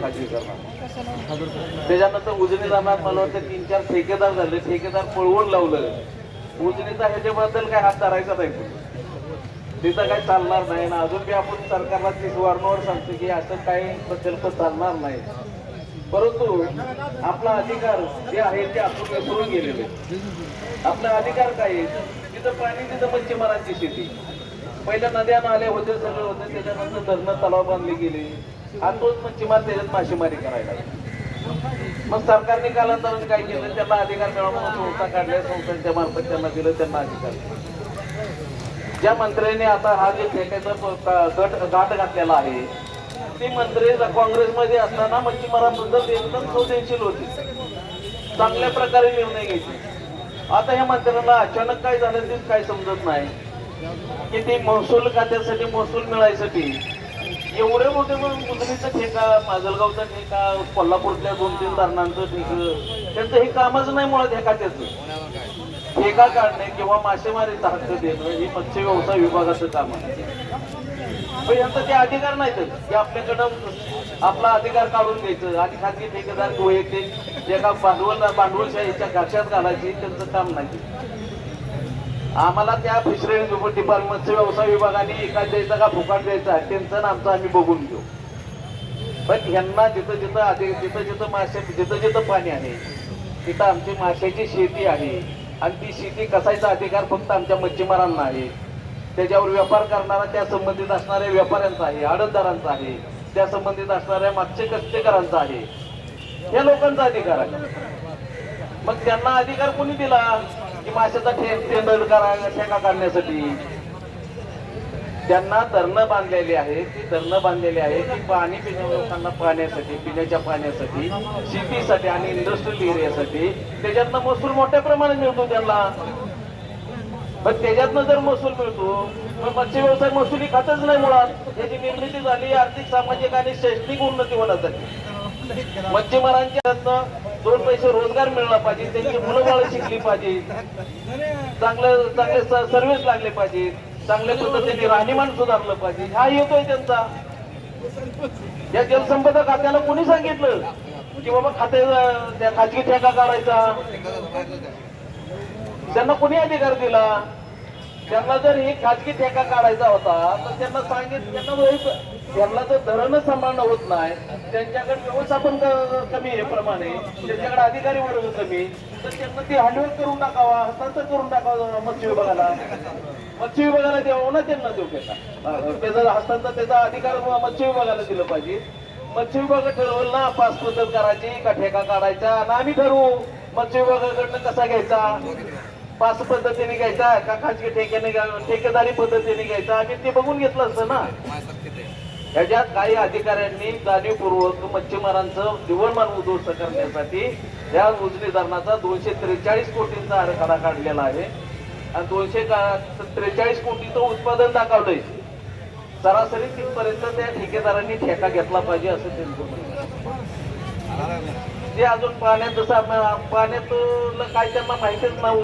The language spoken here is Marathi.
खाजगी करणार. त्याच्यानंतर उजनी धरणात मला वाटतं 3-4 ठेकेदार झाले, ठेकेदार पळवून लावलं. उजनीचा ह्याच्याबद्दल काय हात धरायचा नाही, तिथं काही चालणार नाही ना. अजून बी आपण सरकारला तीच वारंवार सांगतो की असं काही प्रकल्प चालणार नाही. परंतु आपला अधिकार जे आहे ते आपण विसरून गेलेले. आपला अधिकार काय आहे? तिथं पाणी, तिथं मच्छीमारांची शेती. पहिल्या नद्या नाले होते, सगळे होते, त्याच्यानंतर धरणं तलाव बांधले गेले आणि तोच मच्छीमार त्याच्यात मासेमारी करायला. मग सरकारने कालांतराने काय केलं? त्यांना अधिकार मिळावा म्हणून संस्था काढल्या, संस्थांच्या मार्फत त्यांना दिलं, त्यांना अधिकार. ज्या मंत्र्यांनी आता हा जे ठेक्याचा गाठ घातलेला आहे, ती मंत्री काँग्रेसमध्ये असताना मच्छीमारांबद्दल एकदम संवेदनशील होती, चांगल्या प्रकारे निर्णय घ्यायचे. आता ह्या मंत्र्यांना अचानक काय झालं तेच काय समजत नाही की ते महसूल खात्यासाठी, महसूल मिळायसाठी एवढे मोठे उजनीचा ठेका, माजलगावचा ठेका, कोल्हापूरच्या 2-3 धरणांचं ठेक, त्यांचं हे कामच नाही मुळात ह्या खात्याचं. ठेका काढणे किंवा मासेमारीचा हक्क देणं हे मत्स्य व्यवसाय विभागाचं काम आहे. पण यांचा ते अधिकार नाहीत की आपल्याकडं आपला अधिकार काढून घ्यायचं आणि खाजगी ठेकेदार वैयक्तिक एका भांडवलशाहीच्या घाशात घालायची त्यांचं काम नाही. आम्हाला त्या फिशरीज डिपार्टमेंट, मत्स्य व्यवसाय विभागाने एका द्यायचा का फुकाट द्यायचा त्यांचं आमचं आम्ही बघून घेऊ. पण ह्यांना जिथं जिथं मासे, जिथं पाणी आहे तिथं आमची माशाची शेती आहे आणि ती शेती कसायचा अधिकार फक्त आमच्या मच्छीमारांना आहे. त्याच्यावर व्यापार करणारा त्या संबंधित असणाऱ्या व्यापाऱ्यांचा आहे, आडतदारांचा आहे, त्या संबंधित असणाऱ्या मागचे कष्टकऱ्यांचा आहे. या लोकांचा अधिकार आहे. मग त्यांना अधिकार कोणी दिला की माशाचा टेंडर ठेका काढण्यासाठी? त्यांना धरणं बांधलेली आहे, ती धरणं बांधलेली आहे की पाणी लोकांना पाण्यासाठी, पिण्याच्या पाण्यासाठी, शेतीसाठी आणि इंडस्ट्रियल एरियासाठी. त्याच्यातनं महसूल मोठ्या प्रमाणात मिळतो त्यांना. पण त्याच्यातनं जर महसूल मिळतो मग मत्स्य व्यवसाय महसुली खातच नाही मुळात. त्याची निर्मिती झाली आर्थिक, सामाजिक आणि शैक्षणिक उन्नती होण्यासाठी. मच्छीमारांच्या 2 पैसे रोजगार मिळला पाहिजे, त्यांची मुलं बाळ शिकली पाहिजे, चांगले सर्व्हिस लागले पाहिजे, चांगल्या पद्धतीने राहणीमान सुधारलं पाहिजे, हा येतोय त्यांचा. या जलसंपदा खात्याला कोणी सांगितलं की बाबा त्या खाजगी ठेका काढायचा? त्यांना कोणी अधिकार दिला? त्यांना जर हे खाजगी ठेका काढायचा होता तर त्यांना त्यांना जर धरणं सांभाळणं होत नाही, त्यांच्याकडे व्यवस्थापन कमी आहे, प्रमाणे त्यांच्याकडे अधिकारी वर्ग कमी, तर त्यांना ते हँडओव्हर करून टाकावा, हस्तांतर करून टाकावा मत्स्य विभागाला. मत्स्य विभागाला द्यावं ना, त्यांना देऊ त्याचा हस्तांतर, त्याचा अधिकार मत्स्य विभागाला दिलं पाहिजे. मत्स्य विभाग ठरवलं ना 5 पद्धत करायची का ठेका काढायचा, आणि आम्ही ठरवू मत्स्य विभागाकडनं कसा घ्यायचा, 5 पद्धतीने घ्यायचा का खाजगी ठेकेदारी पद्धतीने घ्यायचा, आम्ही ते बघून घेतलं असतं ना. ह्याच्यात काही अधिकाऱ्यांनी जाणीवपूर्वक मच्छीमारांचं जीवनमान उद्ध्वस्त करण्यासाठी या उजनी धरणाचा 243 कोटींचा आराखडा काढलेला आहे आणि 243 कोटीचं उत्पादन दाखवलंय. सरासरी तिथपर्यंत त्या ठेकेदारांनी ठेका घेतला पाहिजे असं त्यांचं म्हणणं. ते अजून पाण्यात काय त्यांना माहितीच नाही.